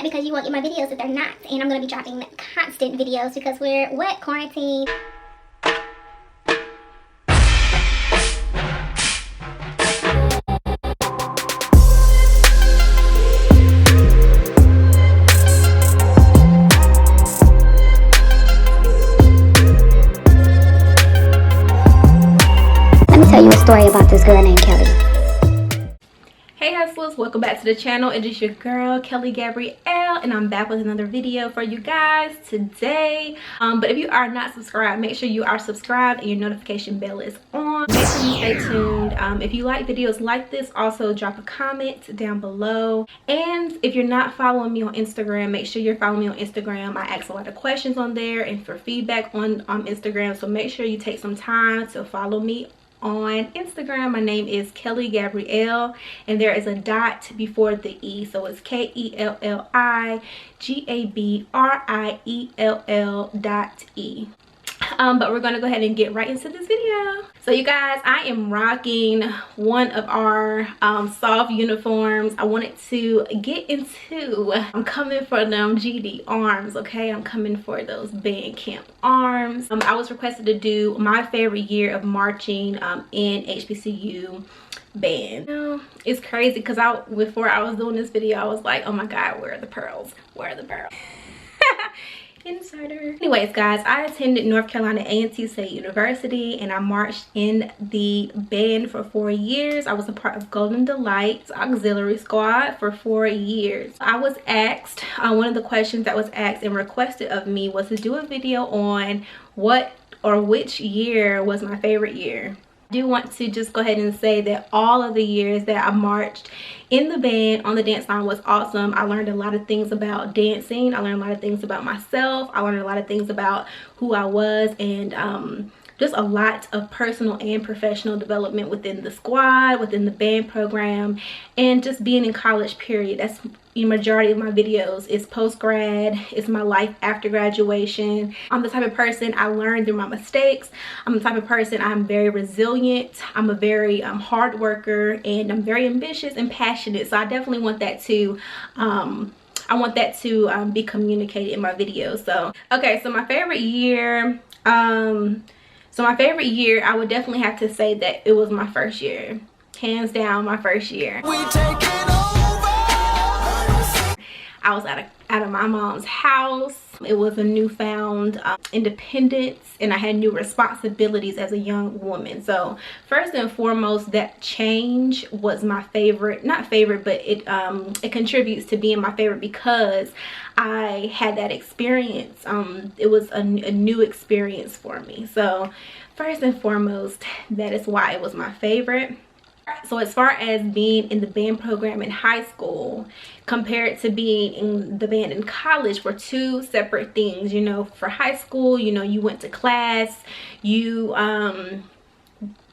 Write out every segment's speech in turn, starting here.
that because you won't get my videos if they're not. And I'm going to be dropping constant videos because we're, quarantine. Let me tell you a story about this girl named Kelly. Hey hustlers, welcome back to the channel. It is your girl Kelly Gabrielle, and I'm back with another video for you guys today. But if you are not subscribed, make sure you are subscribed and your notification bell is on. Make sure you stay tuned. If you like videos like this, also drop a comment down below. And if you're not following me on Instagram, make sure you're following me on Instagram. I ask a lot of questions on there and for feedback on Instagram, so make sure you take some time to follow me on Instagram. My name is Kelly Gabrielle, and there is a dot before the E, so it's KELLIGABRIELL.E. But we're gonna go ahead and get right into this video. So you guys, I am rocking one of our soft uniforms. I wanted to get into, I'm coming for them GD arms, okay? I'm coming for those band camp arms. I was requested to do my favorite year of marching in Hbcu band. You know, it's crazy because before I was doing this video, I was like, oh my god, where are the pearls? Where are the pearls? Insider. Anyways guys, I attended North Carolina A&T State University and I marched in the band for 4 years. I was a part of Golden Delight's auxiliary squad for 4 years. I was asked, one of the questions that was asked and requested of me was to do a video on what or which year was my favorite year. I do want to just go ahead and say that all of the years that I marched in the band on the dance line was awesome. I learned a lot of things about dancing. I learned a lot of things about myself. I learned a lot of things about who I was, and just a lot of personal and professional development within the squad, within the band program, and just being in college period. That's the majority of my videos is post-grad. It's my life after graduation. I'm the type of person, I learned through my mistakes. I'm the type of person, I'm very resilient. I'm a very hard worker, and I'm very ambitious and passionate. So I definitely want that to be communicated in my videos. So okay, so my favorite year, I would definitely have to say that it was my first year. Hands down, my first year. I was out of my mom's house. It was a newfound independence, and I had new responsibilities as a young woman. So first and foremost, that change was my favorite. Not favorite, but it contributes to being my favorite because I had that experience. It was a new experience for me. So first and foremost, that is why it was my favorite. So as far as being in the band program in high school compared to being in the band in college were two separate things. You know, for high school, you know, you went to class, you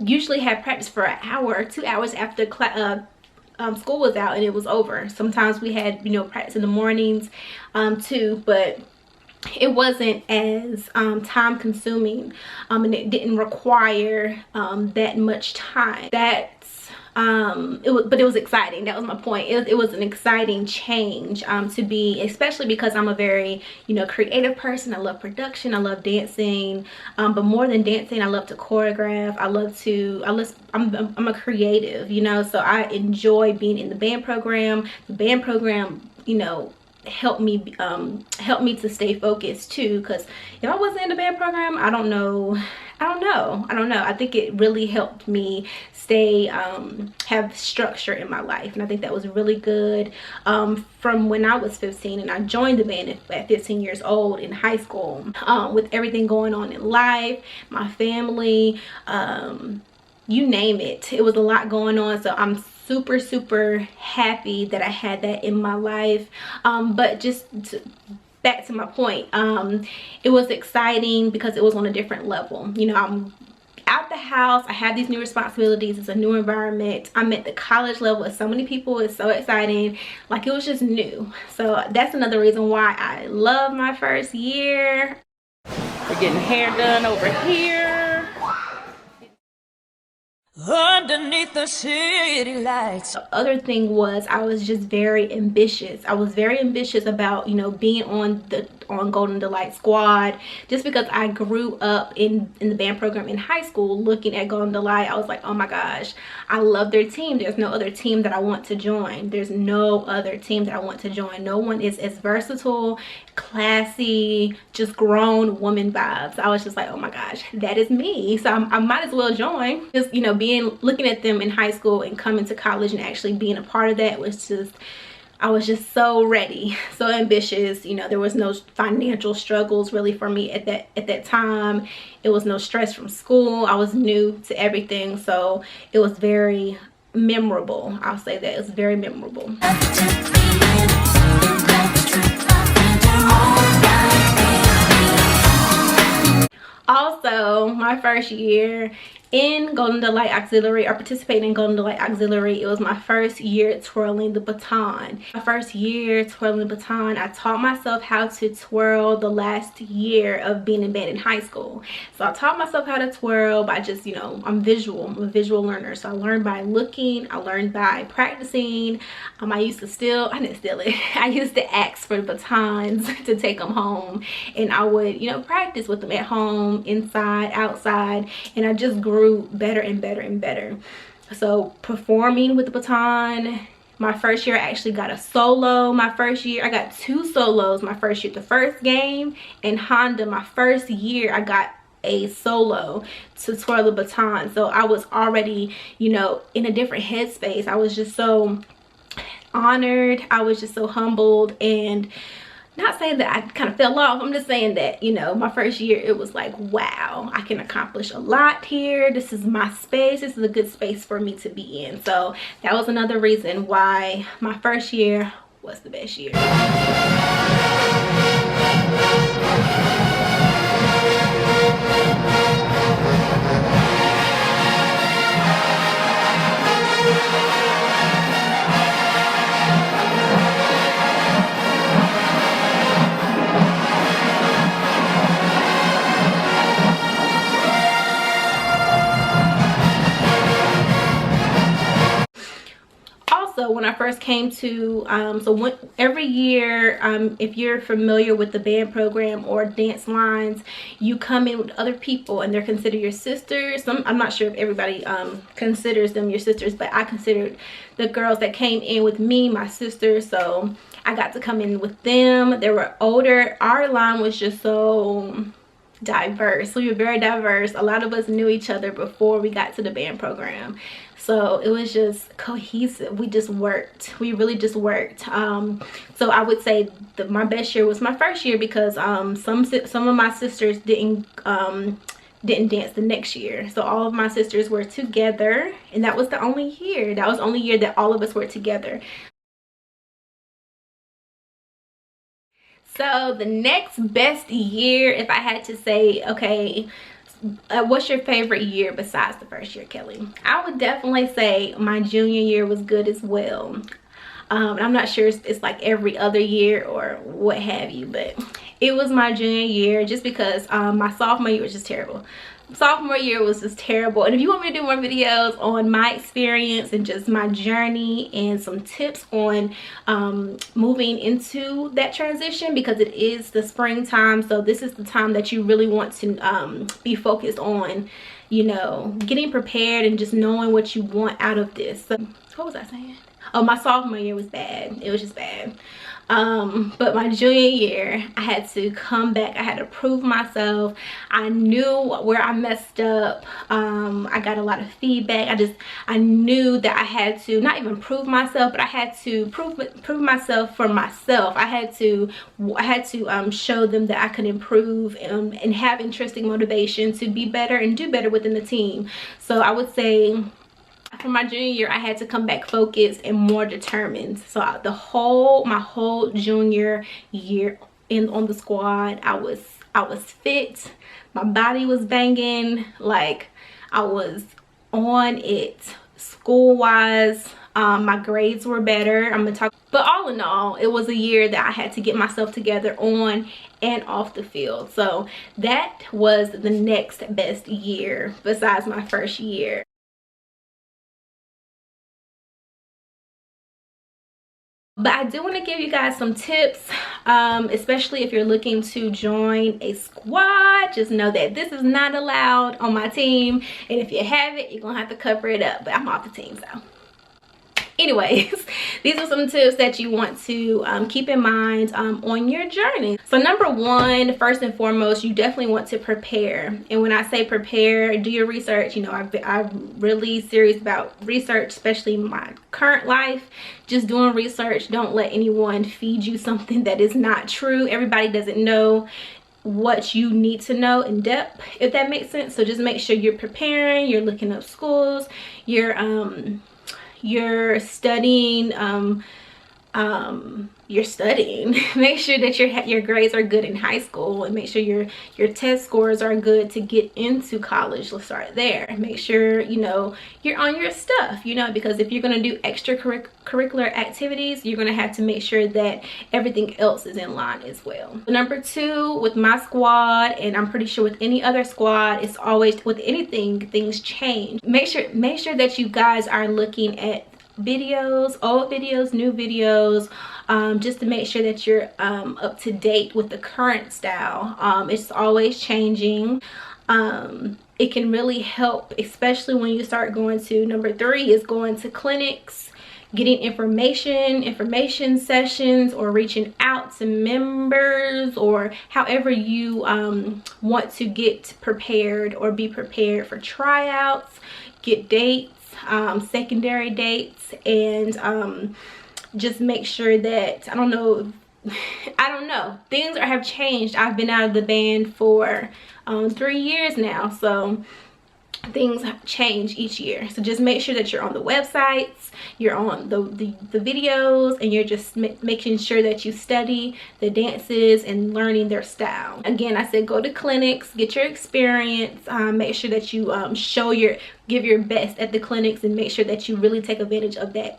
usually had practice for an hour or 2 hours after school was out and it was over. Sometimes we had, you know, practice in the mornings too, but it wasn't as time consuming, and it didn't require that much time. But it was exciting. That was my point. It was an exciting change to be, especially because I'm a very, you know, creative person. I love production. I love dancing. But more than dancing, I love to choreograph. I'm a creative, you know, so I enjoy being in the band program. The band program, you know, helped me to stay focused too, because if I wasn't in the band program, I don't know. I think it really helped me stay have structure in my life, and I think that was really good from when I was 15 and I joined the band at 15 years old in high school. With everything going on in life, my family, you name it, it was a lot going on. So I'm super happy that I had that in my life. But back to my point, it was exciting because it was on a different level. You know, I'm out the house, I have these new responsibilities, it's a new environment, I'm at the college level with so many people. It's so exciting, like it was just new. So that's another reason why I love my first year. We're getting hair done over here. underneath the city lights. The other thing was I was just very ambitious. I was very ambitious about, you know, being on Golden Delight squad, just because I grew up in the band program in high school looking at Golden Delight. I was like, oh my gosh, I love their team. There's no other team that I want to join. There's no other team that I want to join. No one is as versatile, classy, just grown woman vibes. I was just like, oh my gosh, that is me. So I might as well join. Just, you know, looking at them in high school and coming to college and actually being a part of that was just, I was just so ready, so ambitious. You know, there was no financial struggles really for me at that time. It was no stress from school. I was new to everything, so it was very memorable. I'll say that it was very memorable. Also, my first year in Golden Delight Auxiliary, or participating in Golden Delight Auxiliary, it was my first year twirling the baton. My first year twirling the baton, I taught myself how to twirl the last year of being in band in high school. So I taught myself how to twirl by just, you know, I'm a visual learner. So I learned by looking, I learned by practicing. I used to I didn't steal it. I used to ask for batons to take them home, and I would, you know, practice with them at home, inside, outside, and I just grew better and better and better. So performing with the baton, my first year I actually got a solo. My first year I got 2 solos. My first year, the first game in Honda, my first year I got a solo to twirl the baton. So I was already, you know, in a different headspace. I was just so honored. I was just so humbled, and not saying that I kind of fell off. I'm just saying that, you know, my first year, it was like, wow, I can accomplish a lot here. This is my space. This is a good space for me to be in. So that was another reason why my first year was the best year. So when I first came to every year, if you're familiar with the band program or dance lines, you come in with other people and they're considered your sisters. I'm not sure if everybody considers them your sisters, but I considered the girls that came in with me my sisters. So I got to come in with them. They were older. Our line was just so diverse. We were very diverse. A lot of us knew each other before we got to the band program, so it was just cohesive. We just worked. We really just worked. So I would say that my best year was my first year, because some of my sisters didn't dance the next year. So all of my sisters were together, and that was the only year. That was the only year that all of us were together. So the next best year, if I had to say, okay, what's your favorite year besides the first year, Kelly? I would definitely say my junior year was good as well. I'm not sure it's like every other year or what have you, but it was my junior year, just because my sophomore year was just terrible. Sophomore year was just terrible. And if you want me to do more videos on my experience and just my journey and some tips on moving into that transition, because it is the springtime, so this is the time that you really want to be focused on, you know, getting prepared and just knowing what you want out of this. So, what was I saying? Oh, my sophomore year was bad. It was just bad. But my junior year, I had to come back. I had to prove myself. I knew where I messed up. I got a lot of feedback. I knew that I had to not even prove myself, but I had to prove myself for myself. I had to show them that I could improve and have intrinsic motivation to be better and do better within the team. So I would say, for my junior year, I had to come back focused and more determined. So my whole junior year on the squad, I was fit. My body was banging. Like, I was on it. School wise, my grades were better. But all in all, it was a year that I had to get myself together on and off the field. So that was the next best year besides my first year. But I do want to give you guys some tips, especially if you're looking to join a squad. Just know that this is not allowed on my team, and if you have it, you're gonna have to cover it up. But I'm off the team, so anyways, these are some tips that you want to keep in mind on your journey. So number one, first and foremost, you definitely want to prepare. And when I say prepare, do your research. You know, I'm really serious about research, especially in my current life. Just doing research. Don't let anyone feed you something that is not true. Everybody doesn't know what you need to know in depth, if that makes sense. So just make sure you're preparing, you're looking up schools, you're studying, make sure that your grades are good in high school, and make sure your test scores are good to get into college. Let's start there. Make sure, you know, you're on your stuff, you know, because if you're going to do extracurricular activities, you're going to have to make sure that everything else is in line as well. Number two, with my squad, and I'm pretty sure with any other squad, it's always with anything, things change. Make sure that you guys are looking at videos, old videos, new videos, just to make sure that you're up to date with the current style. It's always changing. It can really help, especially when you start going to, number three is going to clinics, getting information sessions, or reaching out to members, or however you want to get prepared or be prepared for tryouts, get dates, secondary dates, and just make sure that, I don't know, things have changed. I've been out of the band for 3 years now, so things change each year. So just make sure that you're on the websites, you're on the videos, and you're just making sure that you study the dances and learning their style. Again, I said go to clinics, get your experience, make sure that you give your best at the clinics, and make sure that you really take advantage of that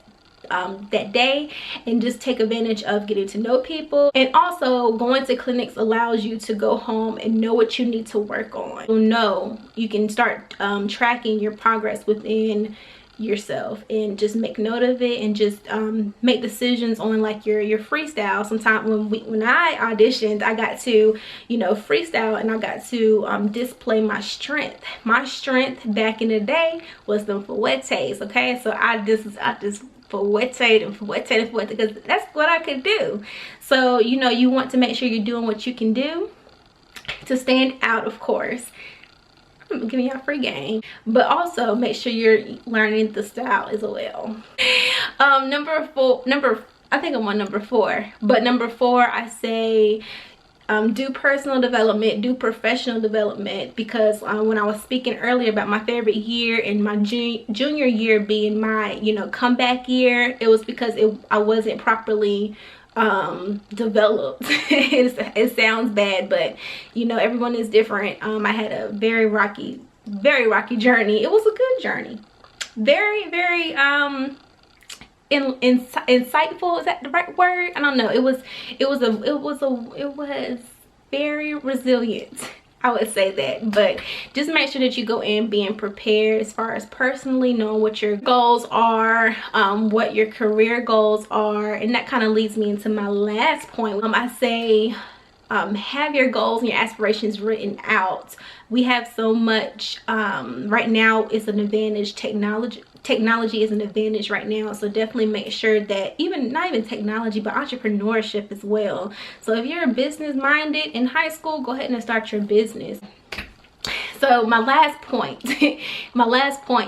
day, and just take advantage of getting to know people. And also, going to clinics allows you to go home and know what you need to work on. You can start tracking your progress within yourself, and just make note of it, and just make decisions on like your freestyle. Sometimes when I auditioned, I got to, you know, freestyle, and I got to display my strength. My strength back in the day was the fuetes, okay? So I just fuete, because that's what I could do. So, you know, you want to make sure you're doing what you can do to stand out, of course. I'm giving y'all free game, but also make sure you're learning the style as well. I think I'm on number four, but number four, I say do personal development, do professional development, because when I was speaking earlier about my favorite year and my junior year being my, you know, comeback year, it was because I wasn't properly developed. It sounds bad, but you know, everyone is different. I had a very rocky journey. It was a good journey, very insightful, is that the right word? I don't know. It was very resilient, I would say that. But just make sure that you go in being prepared as far as personally knowing what your goals are, what your career goals are. And that kind of leads me into my last point. I say have your goals and your aspirations written out. We have so much right now. It's an advantage. Technology is an advantage right now, so definitely make sure that not even technology, but entrepreneurship as well. So if you're business minded in high school, go ahead and start your business. So my last point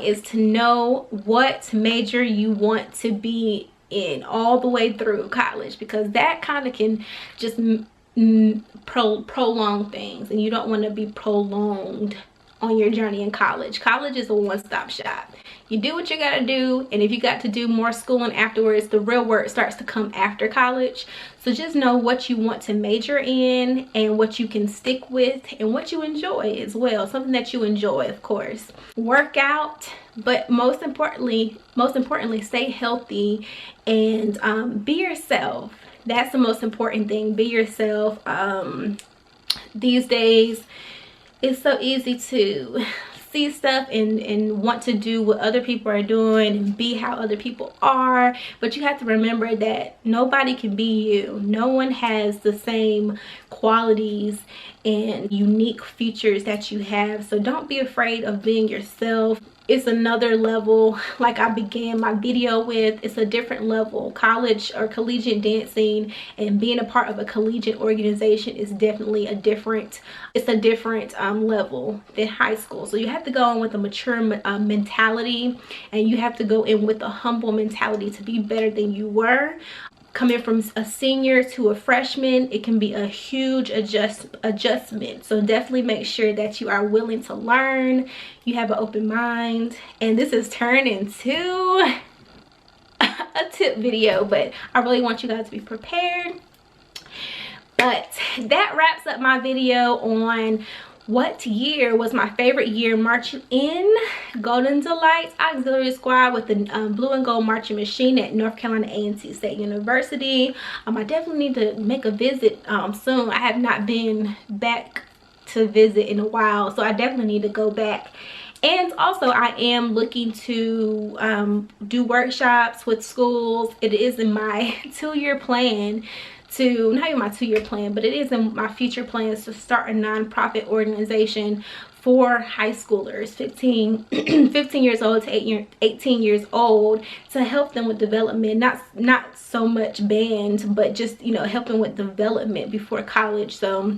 is to know what major you want to be in all the way through college, because that kind of can just prolong things, and you don't want to be prolonged on your journey in college. College is a one-stop shop. You do what you gotta do, and if you got to do more schooling afterwards, the real work starts to come after college. So just know what you want to major in, and what you can stick with, and what you enjoy as well. Something that you enjoy, of course. Work out, but most importantly, stay healthy, and be yourself. That's the most important thing. Be yourself. These days, it's so easy to see stuff and want to do what other people are doing and be how other people are. But you have to remember that nobody can be you. No one has the same qualities and unique features that you have. So don't be afraid of being yourself. It's another level, like I began my video with. It's a different level. College or collegiate dancing and being a part of a collegiate organization is definitely a different level than high school. So you have to go in with a mature mentality, and you have to go in with a humble mentality to be better than you were. Coming from a senior to a freshman, it can be a huge adjustment. So definitely make sure that you are willing to learn, you have an open mind. And this has turned into a tip video, but I really want you guys to be prepared. But that wraps up my video on what year was my favorite year marching in Golden Delights Auxiliary Squad with the blue and gold marching machine at North Carolina A&T State University. I definitely need to make a visit soon. I have not been back to visit in a while, so I definitely need to go back. And also I am looking to do workshops with schools. It is in my 2-year plan to, not even my 2-year plan, but it is in my future plans to start a nonprofit organization for high schoolers, 15 years old to 18 years old, to help them with development. Not so much band, but just, you know, helping with development before college. So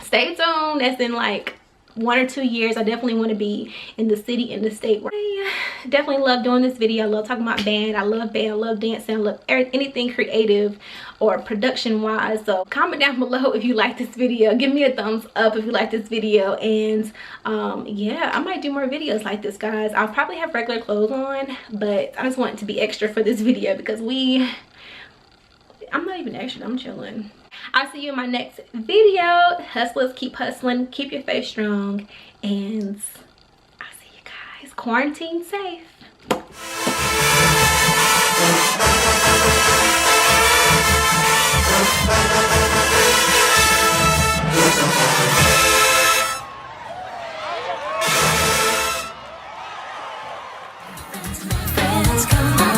stay tuned. That's in like 1 or 2 years. I definitely want to be in the city and the state. I definitely love doing this video. I love talking about band. I love dancing. I love anything creative or production wise. So comment down below if you like this video. Give me a thumbs up if you like this video. And yeah, I might do more videos like this, guys. I'll probably have regular clothes on, but I just want it to be extra for this video because I'm not even extra, I'm chilling. I'll see you in my next video. Hustlers, keep hustling, keep your faith strong, and I'll see you guys. Quarantine safe. Friends, come on.